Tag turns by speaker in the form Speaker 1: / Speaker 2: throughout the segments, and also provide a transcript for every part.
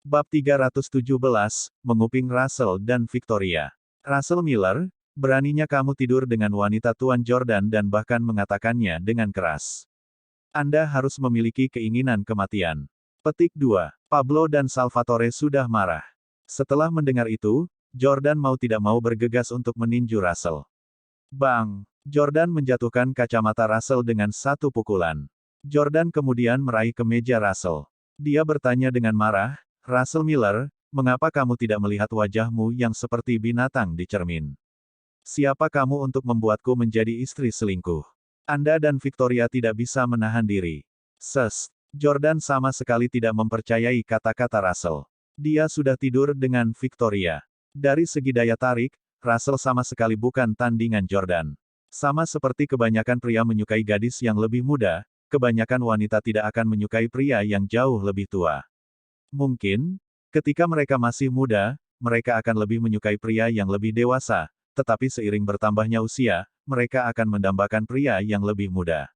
Speaker 1: Bab 317, Menguping Russell dan Victoria. Russell Miller, beraninya kamu tidur dengan wanita Tuan Jordan dan bahkan mengatakannya dengan keras. Anda harus memiliki keinginan kematian. Petik 2. Pablo dan Salvatore sudah marah. Setelah mendengar itu, Jordan mau tidak mau bergegas untuk meninju Russell. Bang! Jordan menjatuhkan kacamata Russell dengan satu pukulan. Jordan kemudian meraih ke meja Russell. Dia bertanya dengan marah, Russell Miller, mengapa kamu tidak melihat wajahmu yang seperti binatang di cermin? Siapa kamu untuk membuatku menjadi istri selingkuh? Anda dan Victoria tidak bisa menahan diri. Jordan sama sekali tidak mempercayai kata-kata Russell. Dia sudah tidur dengan Victoria. Dari segi daya tarik, Russell sama sekali bukan tandingan Jordan. Sama seperti kebanyakan pria menyukai gadis yang lebih muda, kebanyakan wanita tidak akan menyukai pria yang jauh lebih tua. Mungkin, ketika mereka masih muda, mereka akan lebih menyukai pria yang lebih dewasa, tetapi seiring bertambahnya usia, mereka akan mendambakan pria yang lebih muda.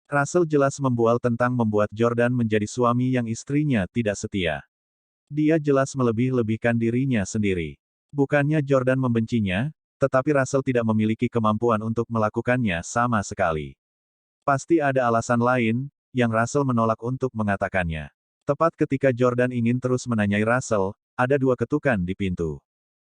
Speaker 1: Russell jelas membual tentang membuat Jordan menjadi suami yang istrinya tidak setia. Dia jelas melebih-lebihkan dirinya sendiri. Bukannya Jordan membencinya, tetapi Russell tidak memiliki kemampuan untuk melakukannya sama sekali. Pasti ada alasan lain, yang Russell menolak untuk mengatakannya. Tepat ketika Jordan ingin terus menanyai Russell, ada dua ketukan di pintu.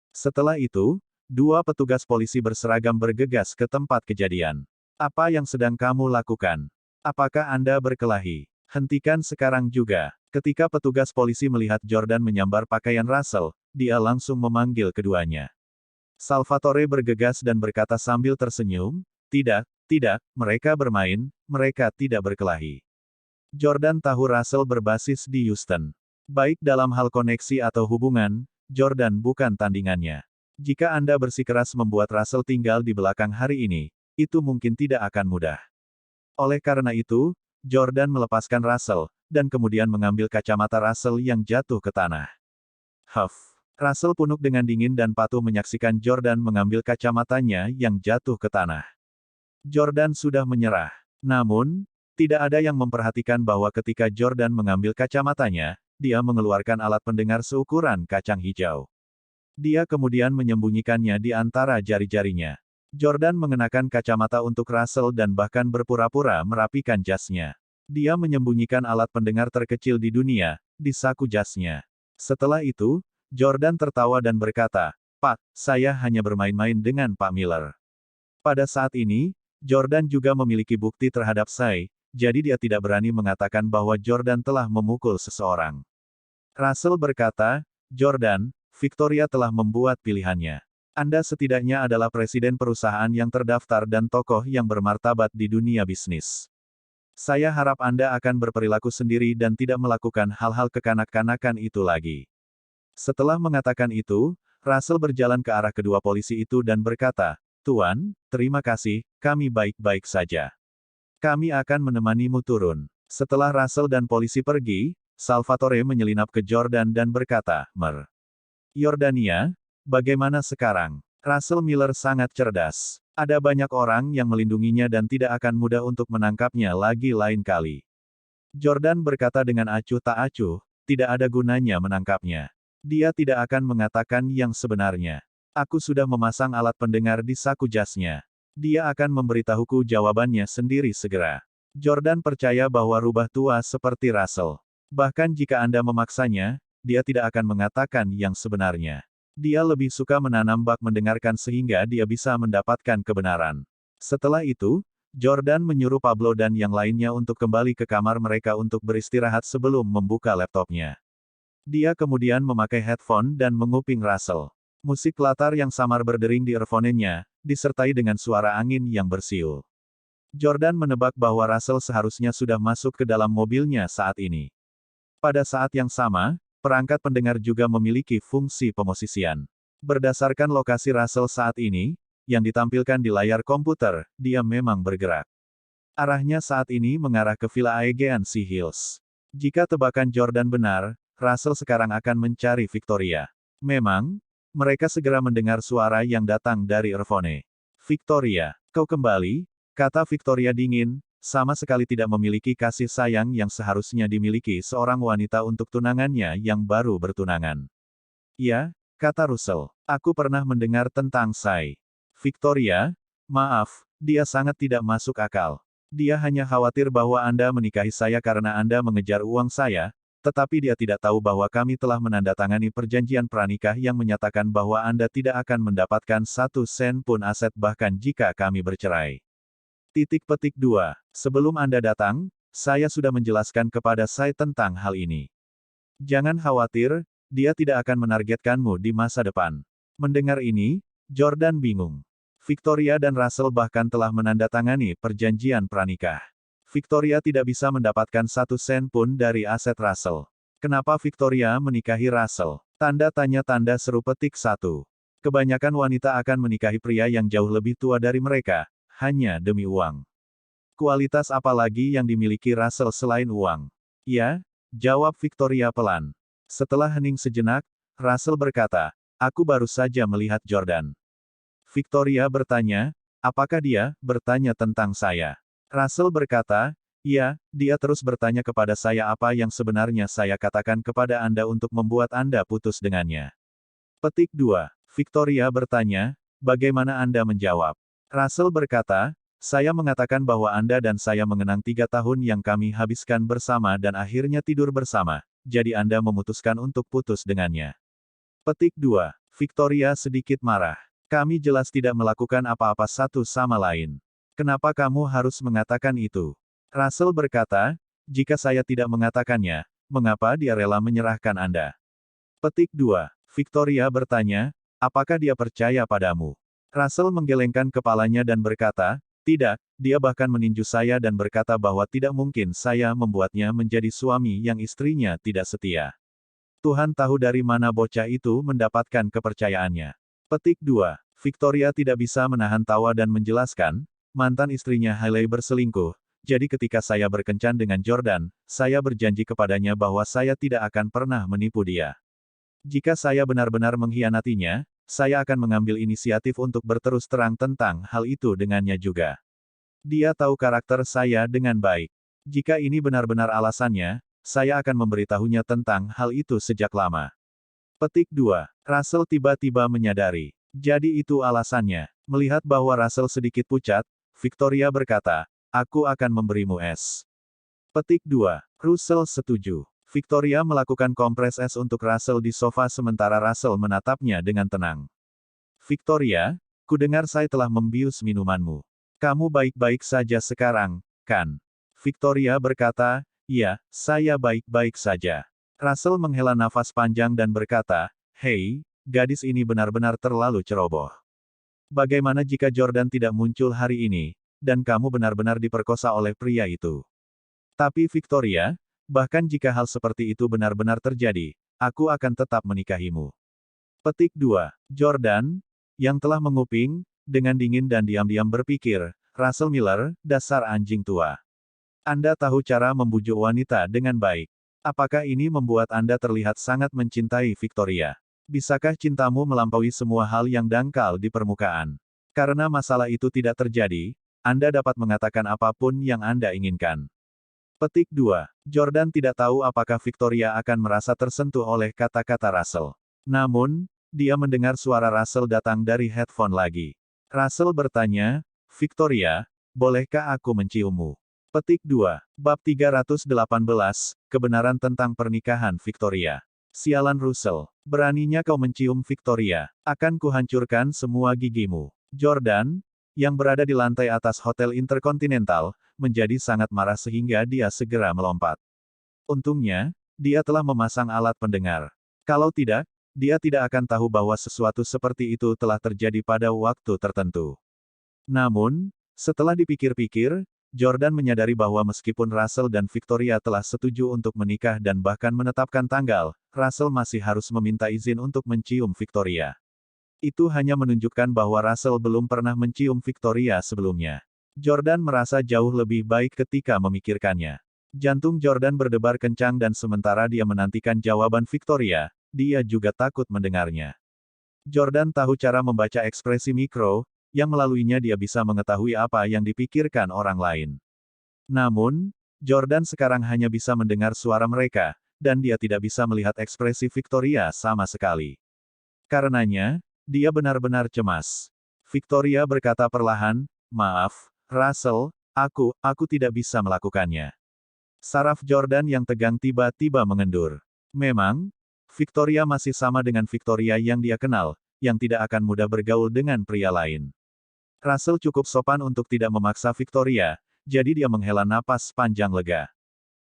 Speaker 1: Setelah itu, dua petugas polisi berseragam bergegas ke tempat kejadian. Apa yang sedang kamu lakukan? Apakah Anda berkelahi? Hentikan sekarang juga. Ketika petugas polisi melihat Jordan menyambar pakaian Russell, dia langsung memanggil keduanya. Salvatore bergegas dan berkata sambil tersenyum, tidak, mereka bermain, mereka tidak berkelahi. Jordan tahu Russell berbasis di Houston. Baik dalam hal koneksi atau hubungan, Jordan bukan tandingannya. Jika Anda bersikeras membuat Russell tinggal di belakang hari ini, itu mungkin tidak akan mudah. Oleh karena itu, Jordan melepaskan Russell, dan kemudian mengambil kacamata Russell yang jatuh ke tanah. Russell punuk dengan dingin dan patuh menyaksikan Jordan mengambil kacamatanya yang jatuh ke tanah. Jordan sudah menyerah. Namun, tidak ada yang memperhatikan bahwa ketika Jordan mengambil kacamatanya, dia mengeluarkan alat pendengar seukuran kacang hijau. Dia kemudian menyembunyikannya di antara jari-jarinya. Jordan mengenakan kacamata untuk Russell dan bahkan berpura-pura merapikan jasnya. Dia menyembunyikan alat pendengar terkecil di dunia, di saku jasnya. Setelah itu, Jordan tertawa dan berkata, "Pak, saya hanya bermain-main dengan Pak Miller." Pada saat ini, Jordan juga memiliki bukti terhadap saya, jadi dia tidak berani mengatakan bahwa Jordan telah memukul seseorang. Russell berkata, Jordan, Victoria telah membuat pilihannya. Anda setidaknya adalah presiden perusahaan yang terdaftar dan tokoh yang bermartabat di dunia bisnis. Saya harap Anda akan berperilaku sendiri dan tidak melakukan hal-hal kekanak-kanakan itu lagi. Setelah mengatakan itu, Russell berjalan ke arah kedua polisi itu dan berkata, Tuan, terima kasih, kami baik-baik saja. Kami akan menemanimu turun. Setelah Russell dan polisi pergi, Salvatore menyelinap ke Jordan dan berkata, Yordania, bagaimana sekarang? Russell Miller sangat cerdas. Ada banyak orang yang melindunginya dan tidak akan mudah untuk menangkapnya lagi lain kali. Jordan berkata dengan acuh tak acuh, tidak ada gunanya menangkapnya. Dia tidak akan mengatakan yang sebenarnya. Aku sudah memasang alat pendengar di saku jasnya. Dia akan memberitahuku jawabannya sendiri segera. Jordan percaya bahwa rubah tua seperti Russell. Bahkan jika Anda memaksanya, dia tidak akan mengatakan yang sebenarnya. Dia lebih suka menanam bak mendengarkan sehingga dia bisa mendapatkan kebenaran. Setelah itu, Jordan menyuruh Pablo dan yang lainnya untuk kembali ke kamar mereka untuk beristirahat sebelum membuka laptopnya. Dia kemudian memakai headphone dan menguping Russell. Musik latar yang samar berdering di earphone-nya, disertai dengan suara angin yang bersiul. Jordan menebak bahwa Russell seharusnya sudah masuk ke dalam mobilnya saat ini. Pada saat yang sama, perangkat pendengar juga memiliki fungsi pemosisian. Berdasarkan lokasi Russell saat ini, yang ditampilkan di layar komputer, dia memang bergerak. Arahnya saat ini mengarah ke Villa Aegean Sea Hills. Jika tebakan Jordan benar, Russell sekarang akan mencari Victoria. Memang, mereka segera mendengar suara yang datang dari earphone. Victoria, kau kembali, kata Victoria dingin, sama sekali tidak memiliki kasih sayang yang seharusnya dimiliki seorang wanita untuk tunangannya yang baru bertunangan. Ya, kata Russell. Aku pernah mendengar tentang Sai. Victoria, maaf, dia sangat tidak masuk akal. Dia hanya khawatir bahwa Anda menikahi saya karena Anda mengejar uang saya, tetapi dia tidak tahu bahwa kami telah menandatangani perjanjian pranikah yang menyatakan bahwa Anda tidak akan mendapatkan 1 sen pun aset bahkan jika kami bercerai. Titik petik 2. Sebelum Anda datang, saya sudah menjelaskan kepada Sai tentang hal ini. Jangan khawatir, dia tidak akan menargetkanmu di masa depan. Mendengar ini, Jordan bingung. Victoria dan Russell bahkan telah menandatangani perjanjian pranikah. Victoria tidak bisa mendapatkan 1 sen pun dari aset Russell. Kenapa Victoria menikahi Russell? Tanda tanya tanda seru petik 1. Kebanyakan wanita akan menikahi pria yang jauh lebih tua dari mereka, hanya demi uang. Kualitas apa lagi yang dimiliki Russell selain uang? Ya, jawab Victoria pelan. Setelah hening sejenak, Russell berkata, aku baru saja melihat Jordan. Victoria bertanya, apakah dia bertanya tentang saya? Russell berkata, iya, dia terus bertanya kepada saya apa yang sebenarnya saya katakan kepada Anda untuk membuat Anda putus dengannya. Petik 2. Victoria bertanya, bagaimana Anda menjawab? Russell berkata, saya mengatakan bahwa Anda dan saya mengenang 3 tahun yang kami habiskan bersama dan akhirnya tidur bersama, jadi Anda memutuskan untuk putus dengannya. Petik 2. Victoria sedikit marah. Kami jelas tidak melakukan apa-apa satu sama lain. Kenapa kamu harus mengatakan itu? Russell berkata, jika saya tidak mengatakannya, mengapa dia rela menyerahkan Anda? Petik 2. Victoria bertanya, apakah dia percaya padamu? Russell menggelengkan kepalanya dan berkata, tidak, dia bahkan meninju saya dan berkata bahwa tidak mungkin saya membuatnya menjadi suami yang istrinya tidak setia. Tuhan tahu dari mana bocah itu mendapatkan kepercayaannya. Petik 2. Victoria tidak bisa menahan tawa dan menjelaskan, mantan istrinya Hailey berselingkuh, jadi ketika saya berkencan dengan Jordan, saya berjanji kepadanya bahwa saya tidak akan pernah menipu dia. Jika saya benar-benar mengkhianatinya, saya akan mengambil inisiatif untuk berterus terang tentang hal itu dengannya juga. Dia tahu karakter saya dengan baik. Jika ini benar-benar alasannya, saya akan memberitahunya tentang hal itu sejak lama. Petik 2. Russell tiba-tiba menyadari. Jadi itu alasannya. Melihat bahwa Russell sedikit pucat, Victoria berkata, aku akan memberimu es. Petik 2. Russell setuju. Victoria melakukan kompres es untuk Russell di sofa sementara Russell menatapnya dengan tenang. Victoria, kudengar saya telah membius minumanmu. Kamu baik-baik saja sekarang, kan? Victoria berkata, iya, saya baik-baik saja. Russell menghela nafas panjang dan berkata, hei, gadis ini benar-benar terlalu ceroboh. Bagaimana jika Jordan tidak muncul hari ini, dan kamu benar-benar diperkosa oleh pria itu? Tapi Victoria, bahkan jika hal seperti itu benar-benar terjadi, aku akan tetap menikahimu. Petik 2. Jordan, yang telah menguping, dengan dingin dan diam-diam berpikir, Russell Miller, dasar anjing tua. Anda tahu cara membujuk wanita dengan baik. Apakah ini membuat Anda terlihat sangat mencintai Victoria? Bisakah cintamu melampaui semua hal yang dangkal di permukaan? Karena masalah itu tidak terjadi, Anda dapat mengatakan apapun yang Anda inginkan. Petik 2. Jordan tidak tahu apakah Victoria akan merasa tersentuh oleh kata-kata Russell. Namun, dia mendengar suara Russell datang dari headphone lagi. Russell bertanya, Victoria, bolehkah aku menciummu? Petik 2. Bab 318, Kebenaran tentang Pernikahan Victoria. Sialan Russell, beraninya kau mencium Victoria, akan kuhancurkan semua gigimu. Jordan, yang berada di lantai atas Hotel Intercontinental, menjadi sangat marah sehingga dia segera melompat. Untungnya, dia telah memasang alat pendengar. Kalau tidak, dia tidak akan tahu bahwa sesuatu seperti itu telah terjadi pada waktu tertentu. Namun, setelah dipikir-pikir, Jordan menyadari bahwa meskipun Russell dan Victoria telah setuju untuk menikah dan bahkan menetapkan tanggal, Russell masih harus meminta izin untuk mencium Victoria. Itu hanya menunjukkan bahwa Russell belum pernah mencium Victoria sebelumnya. Jordan merasa jauh lebih baik ketika memikirkannya. Jantung Jordan berdebar kencang dan sementara dia menantikan jawaban Victoria, dia juga takut mendengarnya. Jordan tahu cara membaca ekspresi mikro, yang melaluinya dia bisa mengetahui apa yang dipikirkan orang lain. Namun, Jordan sekarang hanya bisa mendengar suara mereka, dan dia tidak bisa melihat ekspresi Victoria sama sekali. Karenanya, dia benar-benar cemas. Victoria berkata perlahan, "Maaf, Russell, aku tidak bisa melakukannya." Saraf Jordan yang tegang tiba-tiba mengendur. Memang, Victoria masih sama dengan Victoria yang dia kenal, yang tidak akan mudah bergaul dengan pria lain. Russell cukup sopan untuk tidak memaksa Victoria, jadi dia menghela napas panjang lega.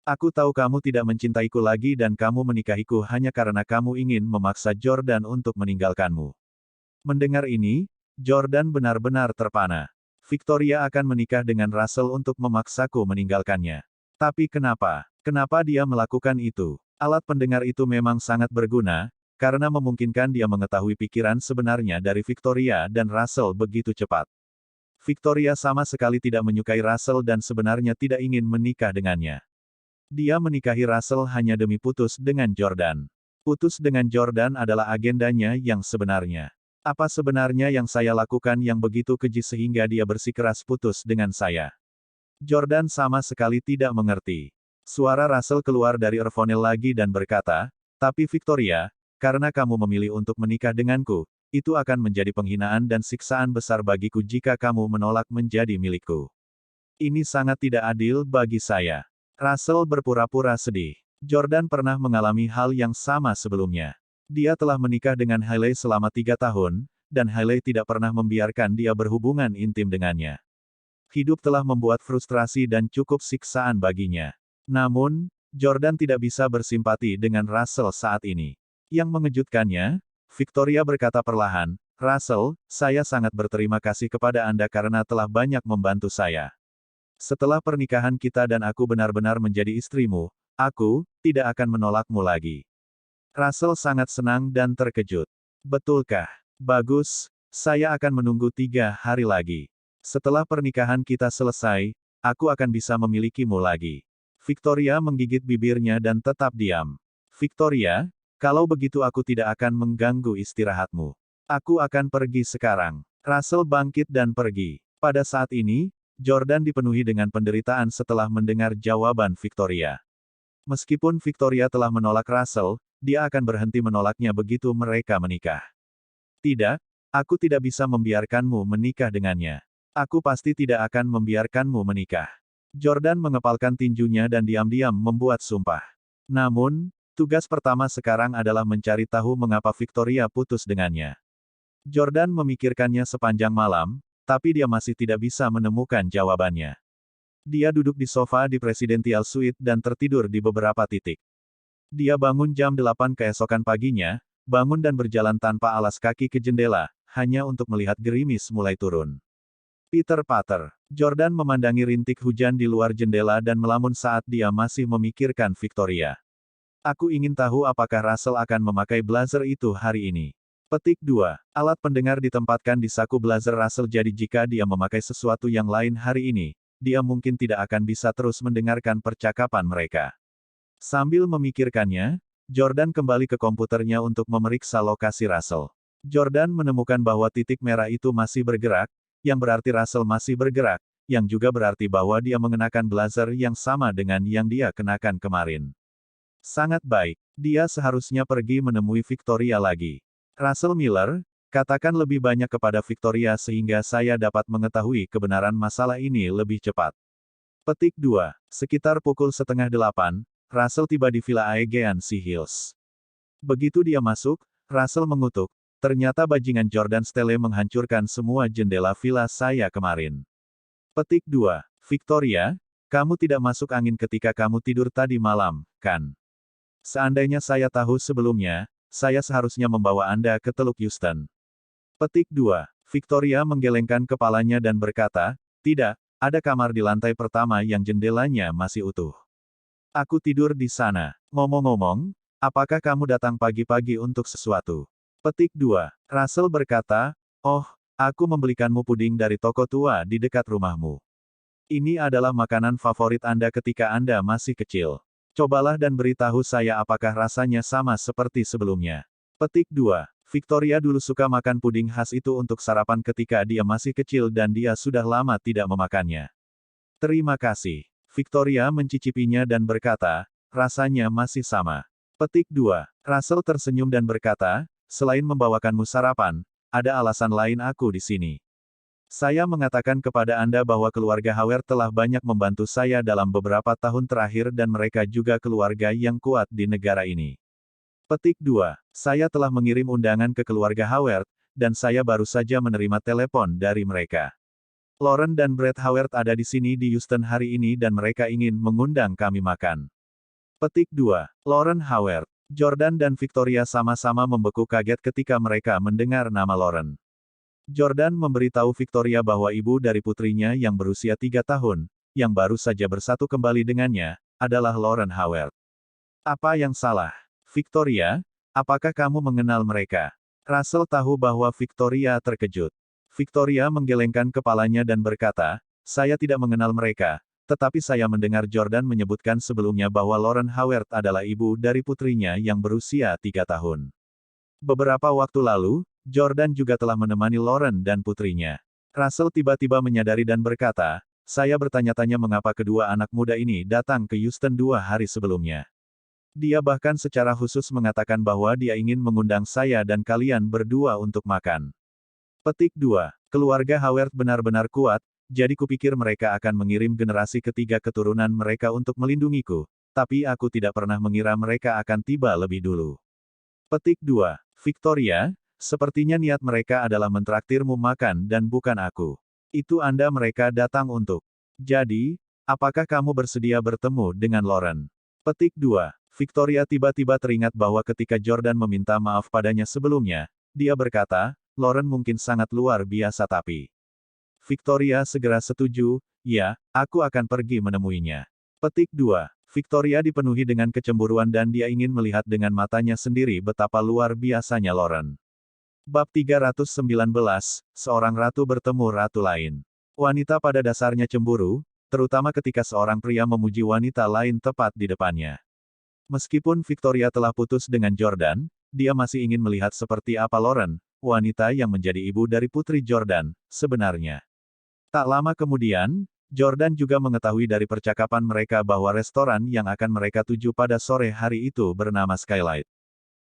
Speaker 1: "Aku tahu kamu tidak mencintaiku lagi dan kamu menikahiku hanya karena kamu ingin memaksa Jordan untuk meninggalkanmu." Mendengar ini, Jordan benar-benar terpana. Victoria akan menikah dengan Russell untuk memaksaku meninggalkannya. Tapi kenapa? Kenapa dia melakukan itu? Alat pendengar itu memang sangat berguna, karena memungkinkan dia mengetahui pikiran sebenarnya dari Victoria dan Russell begitu cepat. Victoria sama sekali tidak menyukai Russell dan sebenarnya tidak ingin menikah dengannya. Dia menikahi Russell hanya demi putus dengan Jordan. Putus dengan Jordan adalah agendanya yang sebenarnya. Apa sebenarnya yang saya lakukan yang begitu keji sehingga dia bersikeras putus dengan saya? Jordan sama sekali tidak mengerti. Suara Russell keluar dari earphone lagi dan berkata, "Tapi Victoria, karena kamu memilih untuk menikah denganku, itu akan menjadi penghinaan dan siksaan besar bagiku jika kamu menolak menjadi milikku. Ini sangat tidak adil bagi saya." Russell berpura-pura sedih. Jordan pernah mengalami hal yang sama sebelumnya. Dia telah menikah dengan Hailey selama 3 tahun, dan Hailey tidak pernah membiarkan dia berhubungan intim dengannya. Hidup telah membuat frustrasi dan cukup siksaan baginya. Namun, Jordan tidak bisa bersimpati dengan Russell saat ini. Yang mengejutkannya, Victoria berkata perlahan, "Russell, saya sangat berterima kasih kepada Anda karena telah banyak membantu saya. Setelah pernikahan kita dan aku benar-benar menjadi istrimu, aku tidak akan menolakmu lagi." Russell sangat senang dan terkejut. "Betulkah? Bagus, saya akan menunggu 3 hari lagi. Setelah pernikahan kita selesai, aku akan bisa memilikimu lagi." Victoria menggigit bibirnya dan tetap diam. "Victoria, kalau begitu aku tidak akan mengganggu istirahatmu. Aku akan pergi sekarang." Russell bangkit dan pergi. Pada saat ini, Jordan dipenuhi dengan penderitaan setelah mendengar jawaban Victoria. Meskipun Victoria telah menolak Russell, dia akan berhenti menolaknya begitu mereka menikah. "Tidak, aku tidak bisa membiarkanmu menikah dengannya. Aku pasti tidak akan membiarkanmu menikah." Jordan mengepalkan tinjunya dan diam-diam membuat sumpah. Namun, tugas pertama sekarang adalah mencari tahu mengapa Victoria putus dengannya. Jordan memikirkannya sepanjang malam, tapi dia masih tidak bisa menemukan jawabannya. Dia duduk di sofa di Presidential Suite dan tertidur di beberapa titik. Dia bangun jam 8 keesokan paginya, bangun dan berjalan tanpa alas kaki ke jendela, hanya untuk melihat gerimis mulai turun. Peter Pater. Jordan memandangi rintik hujan di luar jendela dan melamun saat dia masih memikirkan Victoria. "Aku ingin tahu apakah Russell akan memakai blazer itu hari ini." Petik 2. Alat pendengar ditempatkan di saku blazer Russell jadi jika dia memakai sesuatu yang lain hari ini, dia mungkin tidak akan bisa terus mendengarkan percakapan mereka. Sambil memikirkannya, Jordan kembali ke komputernya untuk memeriksa lokasi Russell. Jordan menemukan bahwa titik merah itu masih bergerak, yang berarti Russell masih bergerak, yang juga berarti bahwa dia mengenakan blazer yang sama dengan yang dia kenakan kemarin. Sangat baik, dia seharusnya pergi menemui Victoria lagi. "Russell Miller, katakan lebih banyak kepada Victoria sehingga saya dapat mengetahui kebenaran masalah ini lebih cepat." Petik 2. Sekitar pukul 7:30, Russell tiba di Villa Aegean Sea Hills. Begitu dia masuk, Russell mengutuk, "Ternyata bajingan Jordan Stelle menghancurkan semua jendela villa saya kemarin." Petik 2. Victoria, kamu tidak masuk angin ketika kamu tidur tadi malam, kan? Seandainya saya tahu sebelumnya, saya seharusnya membawa Anda ke Teluk Houston. Petik 2. Victoria menggelengkan kepalanya dan berkata, "Tidak, ada kamar di lantai pertama yang jendelanya masih utuh. Aku tidur di sana. Ngomong-ngomong, apakah kamu datang pagi-pagi untuk sesuatu?" Petik 2. Russell berkata, "Oh, aku membelikanmu puding dari toko tua di dekat rumahmu. Ini adalah makanan favorit Anda ketika Anda masih kecil. Cobalah dan beritahu saya apakah rasanya sama seperti sebelumnya." Petik 2. Victoria dulu suka makan puding khas itu untuk sarapan ketika dia masih kecil dan dia sudah lama tidak memakannya. "Terima kasih." Victoria mencicipinya dan berkata, rasanya masih sama. Petik 2. Russell tersenyum dan berkata, selain membawakanmu sarapan, ada alasan lain aku di sini. Saya mengatakan kepada Anda bahwa keluarga Howard telah banyak membantu saya dalam beberapa tahun terakhir dan mereka juga keluarga yang kuat di negara ini. Petik 2. Saya telah mengirim undangan ke keluarga Howard, dan saya baru saja menerima telepon dari mereka. Lauren dan Brett Howard ada di sini di Houston hari ini dan mereka ingin mengundang kami makan. Petik 2. Lauren Howard. Jordan dan Victoria sama-sama membeku kaget ketika mereka mendengar nama Lauren. Jordan memberitahu Victoria bahwa ibu dari putrinya yang berusia 3 tahun, yang baru saja bersatu kembali dengannya, adalah Lauren Howard. Apa yang salah? Victoria, apakah kamu mengenal mereka? Russell tahu bahwa Victoria terkejut. Victoria menggelengkan kepalanya dan berkata, saya tidak mengenal mereka, tetapi saya mendengar Jordan menyebutkan sebelumnya bahwa Lauren Howard adalah ibu dari putrinya yang berusia 3 tahun. Beberapa waktu lalu, Jordan juga telah menemani Lauren dan putrinya. Russell tiba-tiba menyadari dan berkata, saya bertanya-tanya mengapa kedua anak muda ini datang ke Houston 2 hari sebelumnya. Dia bahkan secara khusus mengatakan bahwa dia ingin mengundang saya dan kalian berdua untuk makan. Petik 2. Keluarga Howard benar-benar kuat, jadi kupikir mereka akan mengirim generasi ketiga keturunan mereka untuk melindungiku, tapi aku tidak pernah mengira mereka akan tiba lebih dulu. Petik 2. Victoria, sepertinya niat mereka adalah mentraktirmu makan dan bukan aku. Itu Anda mereka datang untuk. Jadi, apakah kamu bersedia bertemu dengan Lauren? Petik 2. Victoria tiba-tiba teringat bahwa ketika Jordan meminta maaf padanya sebelumnya, dia berkata, Lauren mungkin sangat luar biasa tapi. Victoria segera setuju, ya, aku akan pergi menemuinya. Petik 2. Victoria dipenuhi dengan kecemburuan dan dia ingin melihat dengan matanya sendiri betapa luar biasanya Lauren. Bab 319, seorang ratu bertemu ratu lain. Wanita pada dasarnya cemburu, terutama ketika seorang pria memuji wanita lain tepat di depannya. Meskipun Victoria telah putus dengan Jordan, dia masih ingin melihat seperti apa Lauren, wanita yang menjadi ibu dari putri Jordan, sebenarnya. Tak lama kemudian, Jordan juga mengetahui dari percakapan mereka bahwa restoran yang akan mereka tuju pada sore hari itu bernama Skylight.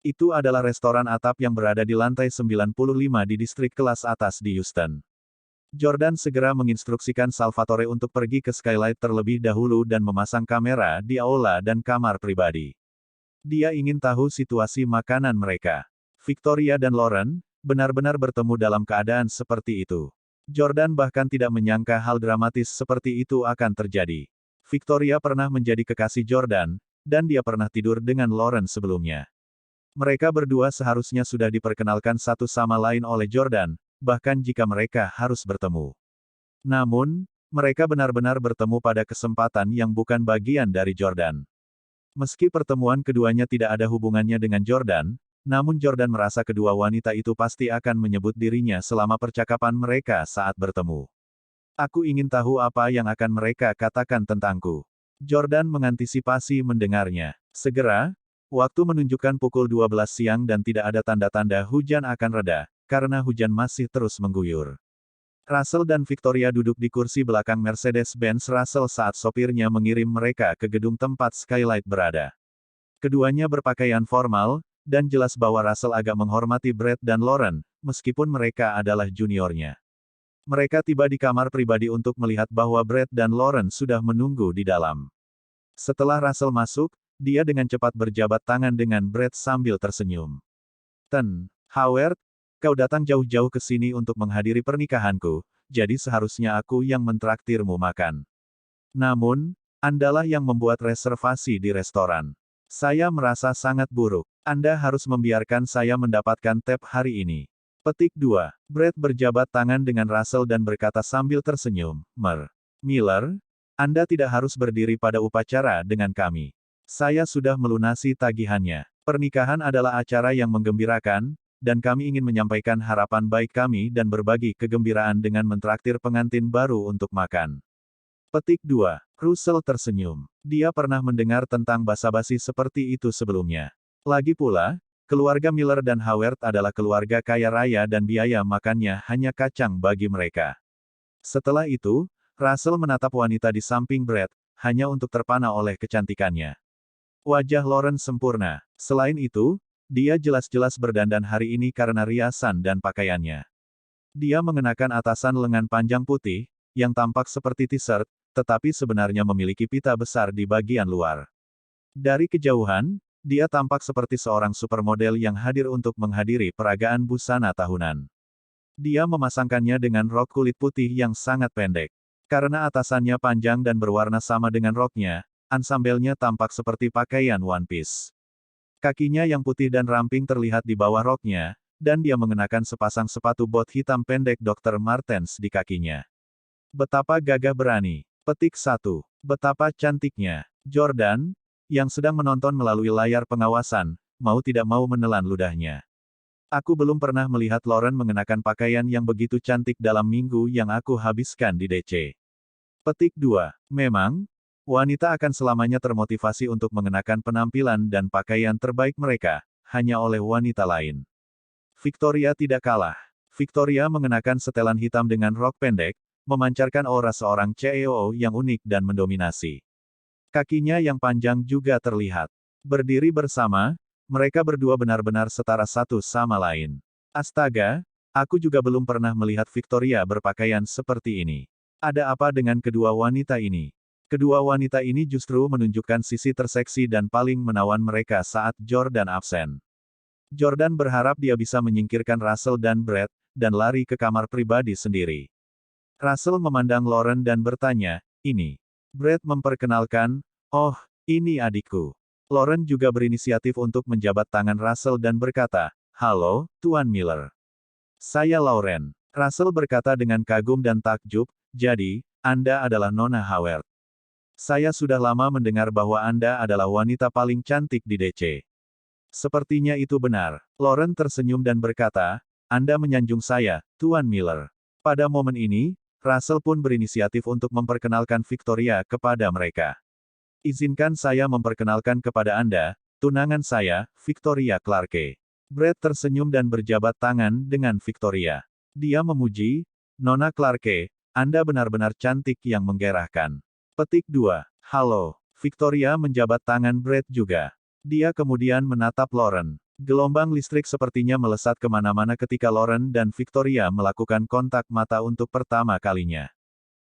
Speaker 1: Itu adalah restoran atap yang berada di lantai 95 di distrik kelas atas di Houston. Jordan segera menginstruksikan Salvatore untuk pergi ke Skylight terlebih dahulu dan memasang kamera di aula dan kamar pribadi. Dia ingin tahu situasi makanan mereka. Victoria dan Lauren benar-benar bertemu dalam keadaan seperti itu. Jordan bahkan tidak menyangka hal dramatis seperti itu akan terjadi. Victoria pernah menjadi kekasih Jordan, dan dia pernah tidur dengan Lauren sebelumnya. Mereka berdua seharusnya sudah diperkenalkan satu sama lain oleh Jordan, bahkan jika mereka harus bertemu. Namun, mereka benar-benar bertemu pada kesempatan yang bukan bagian dari Jordan. Meski pertemuan keduanya tidak ada hubungannya dengan Jordan, namun Jordan merasa kedua wanita itu pasti akan menyebut dirinya selama percakapan mereka saat bertemu. Aku ingin tahu apa yang akan mereka katakan tentangku. Jordan mengantisipasi mendengarnya. Segera, waktu menunjukkan pukul 12 siang dan tidak ada tanda-tanda hujan akan reda, karena hujan masih terus mengguyur. Russell dan Victoria duduk di kursi belakang Mercedes-Benz Russell saat sopirnya mengirim mereka ke gedung tempat Skylight berada. Keduanya berpakaian formal, dan jelas bahwa Russell agak menghormati Brett dan Lauren, meskipun mereka adalah juniornya. Mereka tiba di kamar pribadi untuk melihat bahwa Brett dan Lauren sudah menunggu di dalam. Setelah Russell masuk, dia dengan cepat berjabat tangan dengan Brett sambil tersenyum. Howard, kau datang jauh-jauh ke sini untuk menghadiri pernikahanku, jadi seharusnya aku yang mentraktirmu makan. Namun, Andalah yang membuat reservasi di restoran. Saya merasa sangat buruk. Anda harus membiarkan saya mendapatkan tap hari ini. Petik 2. Brett berjabat tangan dengan Russell dan berkata sambil tersenyum, Miller, Anda tidak harus berdiri pada upacara dengan kami. Saya sudah melunasi tagihannya. Pernikahan adalah acara yang menggembirakan, dan kami ingin menyampaikan harapan baik kami dan berbagi kegembiraan dengan mentraktir pengantin baru untuk makan. Petik 2. Russell tersenyum. Dia pernah mendengar tentang basa-basi seperti itu sebelumnya. Lagi pula, keluarga Miller dan Howard adalah keluarga kaya raya dan biaya makannya hanya kacang bagi mereka. Setelah itu, Russell menatap wanita di samping Brett, hanya untuk terpana oleh kecantikannya. Wajah Lauren sempurna. Selain itu, dia jelas-jelas berdandan hari ini karena riasan dan pakaiannya. Dia mengenakan atasan lengan panjang putih, yang tampak seperti t-shirt, tetapi sebenarnya memiliki pita besar di bagian luar. Dari kejauhan, dia tampak seperti seorang supermodel yang hadir untuk menghadiri peragaan busana tahunan. Dia memasangkannya dengan rok kulit putih yang sangat pendek. Karena atasannya panjang dan berwarna sama dengan roknya, ansambelnya tampak seperti pakaian one piece. Kakinya yang putih dan ramping terlihat di bawah roknya, dan dia mengenakan sepasang sepatu bot hitam pendek Dr. Martens di kakinya. Betapa gagah berani. Petik 1. Betapa cantiknya. Jordan, yang sedang menonton melalui layar pengawasan, mau tidak mau menelan ludahnya. Aku belum pernah melihat Lauren mengenakan pakaian yang begitu cantik dalam minggu yang aku habiskan di DC. Petik 2. Memang, wanita akan selamanya termotivasi untuk mengenakan penampilan dan pakaian terbaik mereka, hanya oleh wanita lain. Victoria tidak kalah. Victoria mengenakan setelan hitam dengan rok pendek, memancarkan aura seorang CEO yang unik dan mendominasi. Kakinya yang panjang juga terlihat. Berdiri bersama, mereka berdua benar-benar setara satu sama lain. Astaga, aku juga belum pernah melihat Victoria berpakaian seperti ini. Ada apa dengan kedua wanita ini? Kedua wanita ini justru menunjukkan sisi terseksi dan paling menawan mereka saat Jordan absen. Jordan berharap dia bisa menyingkirkan Russell dan Brett, dan lari ke kamar pribadi sendiri. Russell memandang Lauren dan bertanya, "Ini?" Brett memperkenalkan, "Oh, ini adikku." Lauren juga berinisiatif untuk menjabat tangan Russell dan berkata, "Halo, Tuan Miller. Saya Lauren." Russell berkata dengan kagum dan takjub, "Jadi, Anda adalah Nona Howard. Saya sudah lama mendengar bahwa Anda adalah wanita paling cantik di DC." Sepertinya itu benar. Lauren tersenyum dan berkata, "Anda menyanjung saya, Tuan Miller." Pada momen ini, Russell pun berinisiatif untuk memperkenalkan Victoria kepada mereka. "Izinkan saya memperkenalkan kepada Anda, tunangan saya, Victoria Clarke." Brett tersenyum dan berjabat tangan dengan Victoria. Dia memuji, "Nona Clarke, Anda benar-benar cantik yang menggerahkan." Petik 2. Halo. Victoria menjabat tangan Brett juga. Dia kemudian menatap Lauren. Gelombang listrik sepertinya melesat kemana-mana ketika Lauren dan Victoria melakukan kontak mata untuk pertama kalinya.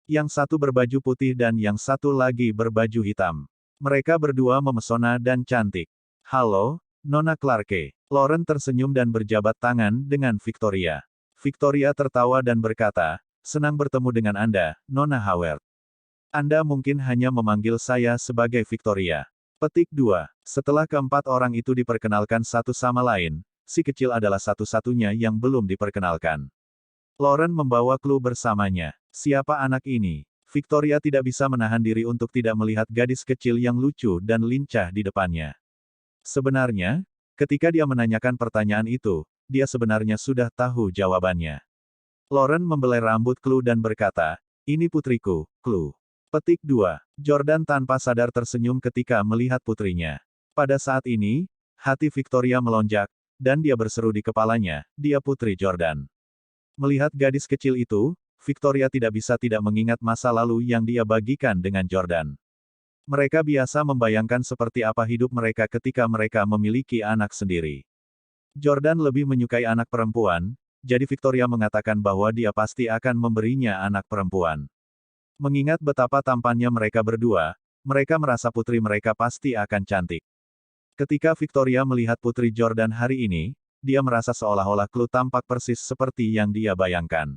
Speaker 1: Yang satu berbaju putih dan yang satu lagi berbaju hitam. Mereka berdua memesona dan cantik. "Halo, Nona Clarke." Lauren tersenyum dan berjabat tangan dengan Victoria. Victoria tertawa dan berkata, "Senang bertemu dengan Anda, Nona Howard. Anda mungkin hanya memanggil saya sebagai Victoria." Petik 2. Setelah keempat orang itu diperkenalkan satu sama lain, si kecil adalah satu-satunya yang belum diperkenalkan. Lauren membawa clue bersamanya. Siapa anak ini? Victoria tidak bisa menahan diri untuk tidak melihat gadis kecil yang lucu dan lincah di depannya. Sebenarnya, ketika dia menanyakan pertanyaan itu, dia sebenarnya sudah tahu jawabannya. Lauren membelai rambut Clue dan berkata, "Ini putriku, Clue." Petik 2. Jordan tanpa sadar tersenyum ketika melihat putrinya. Pada saat ini, hati Victoria melonjak, dan dia berseru di kepalanya, dia putri Jordan. Melihat gadis kecil itu, Victoria tidak bisa tidak mengingat masa lalu yang dia bagikan dengan Jordan. Mereka biasa membayangkan seperti apa hidup mereka ketika mereka memiliki anak sendiri. Jordan lebih menyukai anak perempuan, jadi Victoria mengatakan bahwa dia pasti akan memberinya anak perempuan. Mengingat betapa tampannya mereka berdua, mereka merasa putri mereka pasti akan cantik. Ketika Victoria melihat putri Jordan hari ini, dia merasa seolah-olah Clue tampak persis seperti yang dia bayangkan.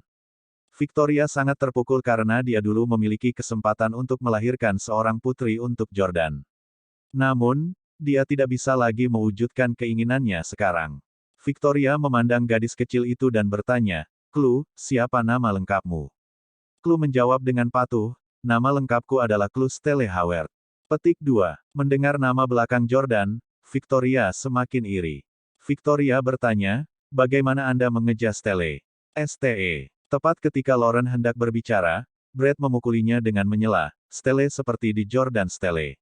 Speaker 1: Victoria sangat terpukul karena dia dulu memiliki kesempatan untuk melahirkan seorang putri untuk Jordan. Namun, dia tidak bisa lagi mewujudkan keinginannya sekarang. Victoria memandang gadis kecil itu dan bertanya, "Clue, siapa nama lengkapmu?" Clue menjawab dengan patuh, "Nama lengkapku adalah Clue Stella Howard." Petik 2. Mendengar nama belakang Jordan, Victoria semakin iri. Victoria bertanya, "Bagaimana Anda mengejar Stella?" "STE." Tepat ketika Lauren hendak berbicara, Brett memukulinya dengan menyela, "Stella seperti di Jordan Stella."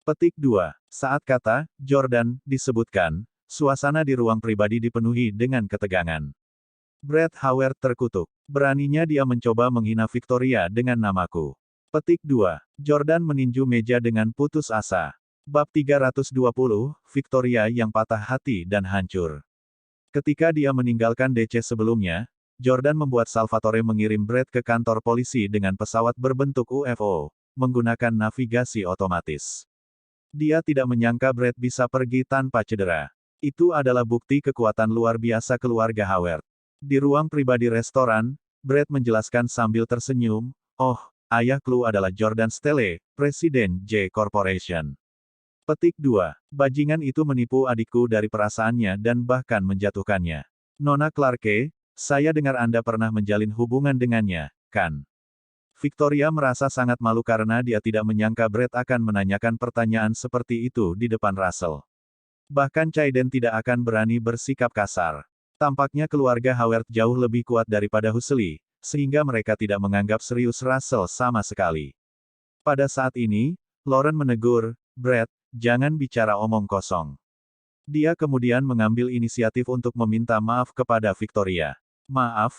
Speaker 1: Petik 2. Saat kata Jordan disebutkan, suasana di ruang pribadi dipenuhi dengan ketegangan. Brett Howard terkutuk. Beraninya dia mencoba menghina Victoria dengan namaku. Petik 2. Jordan meninju meja dengan putus asa. Bab 320, Victoria yang patah hati dan hancur. Ketika dia meninggalkan DC sebelumnya, Jordan membuat Salvatore mengirim Brett ke kantor polisi dengan pesawat berbentuk UFO, menggunakan navigasi otomatis. Dia tidak menyangka Brett bisa pergi tanpa cedera. Itu adalah bukti kekuatan luar biasa keluarga Howard. Di ruang pribadi restoran, Brett menjelaskan sambil tersenyum, "Oh, ayah Chloe adalah Jordan Stelle, Presiden J Corporation." Petik 2. Bajingan itu menipu adikku dari perasaannya dan bahkan menjatuhkannya. Nona Clarke, saya dengar Anda pernah menjalin hubungan dengannya, kan? Victoria merasa sangat malu karena dia tidak menyangka Brett akan menanyakan pertanyaan seperti itu di depan Russell. Bahkan Caiden tidak akan berani bersikap kasar. Tampaknya keluarga Howard jauh lebih kuat daripada Huxley, sehingga mereka tidak menganggap serius Russell sama sekali. Pada saat ini, Lauren menegur, "Brett, jangan bicara omong kosong." Dia kemudian mengambil inisiatif untuk meminta maaf kepada Victoria. "Maaf,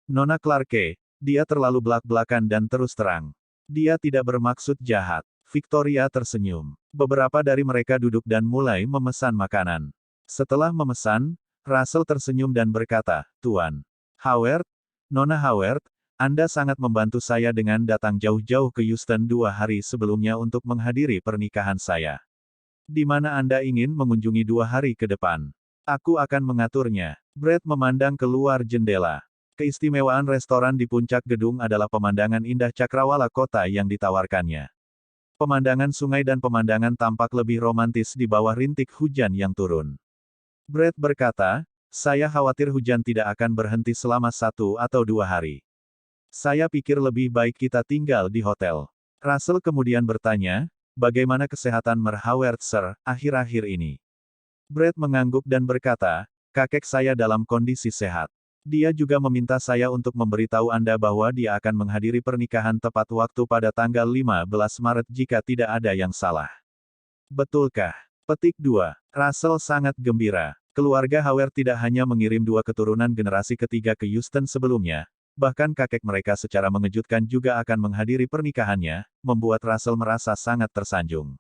Speaker 1: Nona Clarke, dia terlalu belak-belakan dan terus terang. Dia tidak bermaksud jahat." Victoria tersenyum. Beberapa dari mereka duduk dan mulai memesan makanan. Setelah memesan, Russell tersenyum dan berkata, "Tuan Howard, Nona Howard, Anda sangat membantu saya dengan datang jauh-jauh ke Houston 2 hari sebelumnya untuk menghadiri pernikahan saya. Di mana Anda ingin mengunjungi 2 hari ke depan? Aku akan mengaturnya." Brett memandang keluar jendela. Keistimewaan restoran di puncak gedung adalah pemandangan indah cakrawala kota yang ditawarkannya. Pemandangan sungai dan pemandangan tampak lebih romantis di bawah rintik hujan yang turun. Brett berkata, "Saya khawatir hujan tidak akan berhenti selama 1 atau 2 hari. Saya pikir lebih baik kita tinggal di hotel." Russell kemudian bertanya, "Bagaimana kesehatan Mer Howard, Sir, akhir-akhir ini?" Brett mengangguk dan berkata, "Kakek saya dalam kondisi sehat. Dia juga meminta saya untuk memberitahu Anda bahwa dia akan menghadiri pernikahan tepat waktu pada tanggal 15 Maret jika tidak ada yang salah." "Betulkah?" Petik 2. Russell sangat gembira. Keluarga Howard tidak hanya mengirim 2 keturunan generasi ketiga ke Houston sebelumnya, bahkan kakek mereka secara mengejutkan juga akan menghadiri pernikahannya, membuat Russell merasa sangat tersanjung.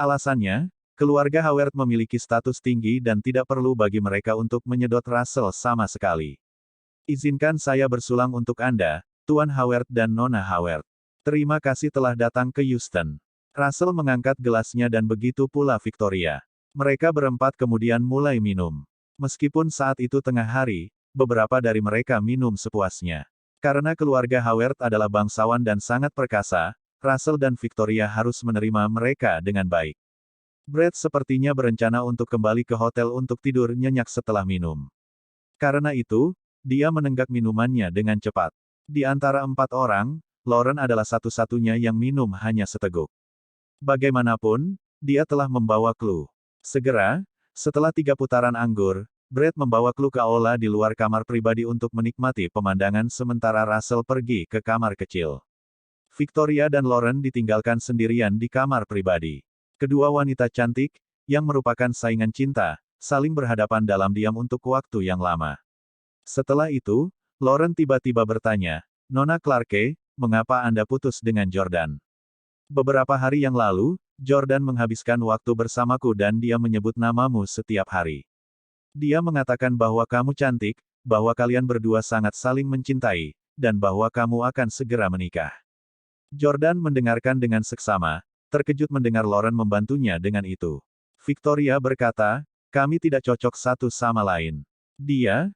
Speaker 1: Alasannya, keluarga Howard memiliki status tinggi dan tidak perlu bagi mereka untuk menyedot Russell sama sekali. "Izinkan saya bersulang untuk Anda, Tuan Howard dan Nona Howard. Terima kasih telah datang ke Houston." Russell mengangkat gelasnya dan begitu pula Victoria. Mereka berempat kemudian mulai minum. Meskipun saat itu tengah hari, beberapa dari mereka minum sepuasnya. Karena keluarga Howard adalah bangsawan dan sangat perkasa, Russell dan Victoria harus menerima mereka dengan baik. Brett sepertinya berencana untuk kembali ke hotel untuk tidur nyenyak setelah minum. Karena itu, dia menenggak minumannya dengan cepat. Di antara 4 orang, Lauren adalah satu-satunya yang minum hanya seteguk. Bagaimanapun, dia telah membawa Chloe. Segera, setelah 3 putaran anggur, Brett membawa Chloe ke aula di luar kamar pribadi untuk menikmati pemandangan sementara Russell pergi ke kamar kecil. Victoria dan Lauren ditinggalkan sendirian di kamar pribadi. Kedua wanita cantik, yang merupakan saingan cinta, saling berhadapan dalam diam untuk waktu yang lama. Setelah itu, Lauren tiba-tiba bertanya, "Nona Clarke, mengapa Anda putus dengan Jordan?" "Beberapa hari yang lalu, Jordan menghabiskan waktu bersamaku dan dia menyebut namamu setiap hari. Dia mengatakan bahwa kamu cantik, bahwa kalian berdua sangat saling mencintai, dan bahwa kamu akan segera menikah." Jordan mendengarkan dengan seksama, terkejut mendengar Lauren membantunya dengan itu. Victoria berkata, "Kami tidak cocok satu sama lain. Dia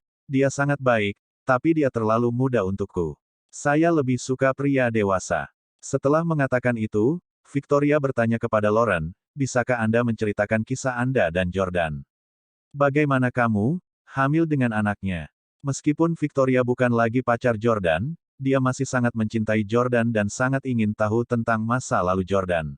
Speaker 1: sangat baik, tapi dia terlalu muda untukku. Saya lebih suka pria dewasa." Setelah mengatakan itu, Victoria bertanya kepada Lauren, "Bisakah Anda menceritakan kisah Anda dan Jordan? Bagaimana kamu, hamil dengan anaknya?" Meskipun Victoria bukan lagi pacar Jordan, dia masih sangat mencintai Jordan dan sangat ingin tahu tentang masa lalu Jordan.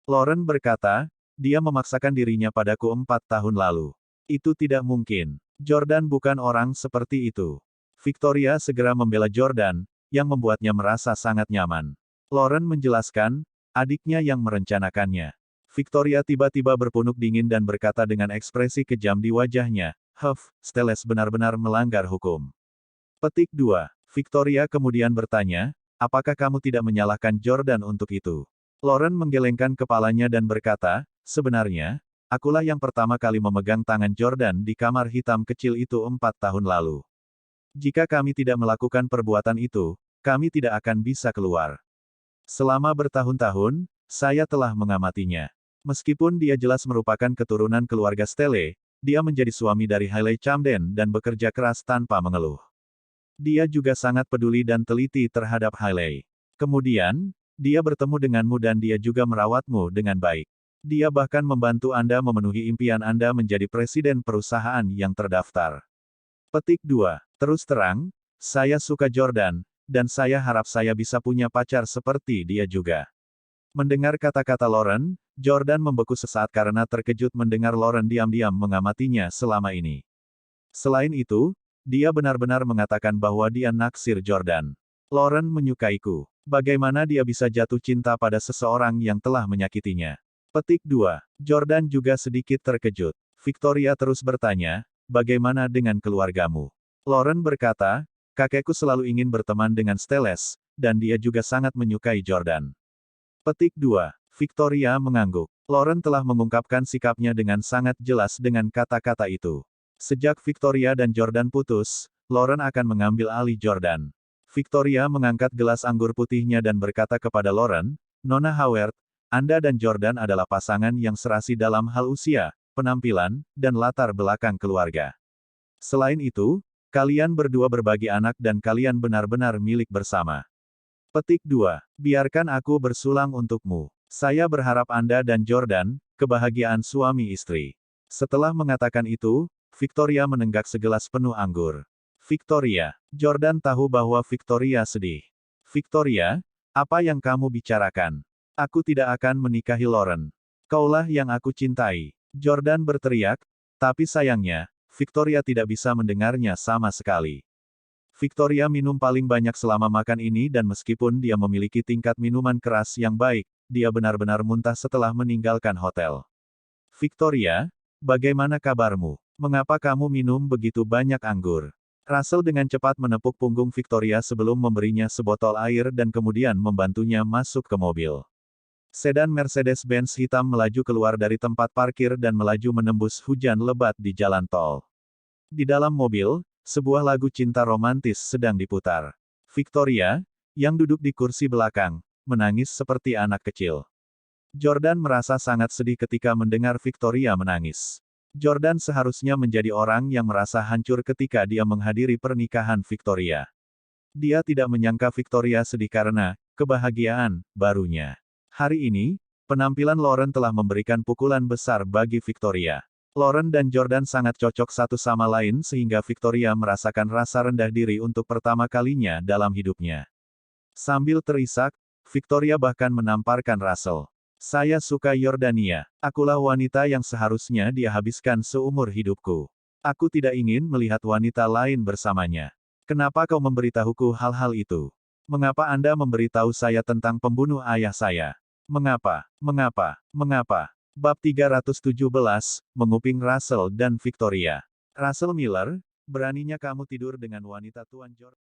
Speaker 1: Lauren berkata, "Dia memaksakan dirinya padaku 4 tahun lalu. Itu tidak mungkin. Jordan bukan orang seperti itu." Victoria segera membela Jordan, yang membuatnya merasa sangat nyaman. Lauren menjelaskan, adiknya yang merencanakannya. Victoria tiba-tiba berpunuk dingin dan berkata dengan ekspresi kejam di wajahnya, Stelles benar-benar melanggar hukum." Petik 2. Victoria kemudian bertanya, apakah kamu tidak menyalahkan Jordan untuk itu? Lauren menggelengkan kepalanya dan berkata, sebenarnya, akulah yang pertama kali memegang tangan Jordan di kamar hitam kecil itu 4 tahun lalu. Jika kami tidak melakukan perbuatan itu, kami tidak akan bisa keluar. Selama bertahun-tahun, saya telah mengamatinya. Meskipun dia jelas merupakan keturunan keluarga Stele, dia menjadi suami dari Hailey Camden dan bekerja keras tanpa mengeluh. Dia juga sangat peduli dan teliti terhadap Hailey. Kemudian, dia bertemu denganmu dan dia juga merawatmu dengan baik. Dia bahkan membantu Anda memenuhi impian Anda menjadi presiden perusahaan yang terdaftar. Petik 2. Terus terang, saya suka Jordan, dan saya harap saya bisa punya pacar seperti dia juga. Mendengar kata-kata Lauren, Jordan membeku sesaat karena terkejut mendengar Lauren diam-diam mengamatinya selama ini. Selain itu, dia benar-benar mengatakan bahwa dia naksir Jordan. Lauren menyukaiku. Bagaimana dia bisa jatuh cinta pada seseorang yang telah menyakitinya? Petik 2. Jordan juga sedikit terkejut. Victoria terus bertanya, bagaimana dengan keluargamu? Lauren berkata, kakekku selalu ingin berteman dengan Steles, dan dia juga sangat menyukai Jordan. Petik 2. Victoria mengangguk. Lauren telah mengungkapkan sikapnya dengan sangat jelas dengan kata-kata itu. Sejak Victoria dan Jordan putus, Lauren akan mengambil alih Jordan. Victoria mengangkat gelas anggur putihnya dan berkata kepada Lauren, Nona Howard, Anda dan Jordan adalah pasangan yang serasi dalam hal usia, penampilan, dan latar belakang keluarga. Selain itu, kalian berdua berbagi anak dan kalian benar-benar milik bersama. Petik 2. Biarkan aku bersulang untukmu. Saya berharap Anda dan Jordan, kebahagiaan suami istri. Setelah mengatakan itu, Victoria menenggak segelas penuh anggur. Victoria. Jordan tahu bahwa Victoria sedih. Victoria, apa yang kamu bicarakan? Aku tidak akan menikahi Lauren. Kaulah yang aku cintai. Jordan berteriak, tapi sayangnya, Victoria tidak bisa mendengarnya sama sekali. Victoria minum paling banyak selama makan ini dan meskipun dia memiliki tingkat minuman keras yang baik, dia benar-benar muntah setelah meninggalkan hotel. Victoria, bagaimana kabarmu? Mengapa kamu minum begitu banyak anggur? Russell dengan cepat menepuk punggung Victoria sebelum memberinya sebotol air dan kemudian membantunya masuk ke mobil. Sedan Mercedes-Benz hitam melaju keluar dari tempat parkir dan melaju menembus hujan lebat di jalan tol. Di dalam mobil, sebuah lagu cinta romantis sedang diputar. Victoria, yang duduk di kursi belakang, menangis seperti anak kecil. Jordan merasa sangat sedih ketika mendengar Victoria menangis. Jordan seharusnya menjadi orang yang merasa hancur ketika dia menghadiri pernikahan Victoria. Dia tidak menyangka Victoria sedih karena kebahagiaan barunya. Hari ini, penampilan Lauren telah memberikan pukulan besar bagi Victoria. Lauren dan Jordan sangat cocok satu sama lain sehingga Victoria merasakan rasa rendah diri untuk pertama kalinya dalam hidupnya. Sambil terisak, Victoria bahkan menamparkan Russell. Saya suka Yordania. Akulah wanita yang seharusnya dia habiskan seumur hidupku. Aku tidak ingin melihat wanita lain bersamanya. Kenapa kau memberitahuku hal-hal itu? Mengapa Anda memberitahu saya tentang pembunuh ayah saya? Mengapa? Mengapa? Mengapa? Bab 317, Menguping Russell dan Victoria. Russell Miller, beraninya kamu tidur dengan wanita Tuan Jordan.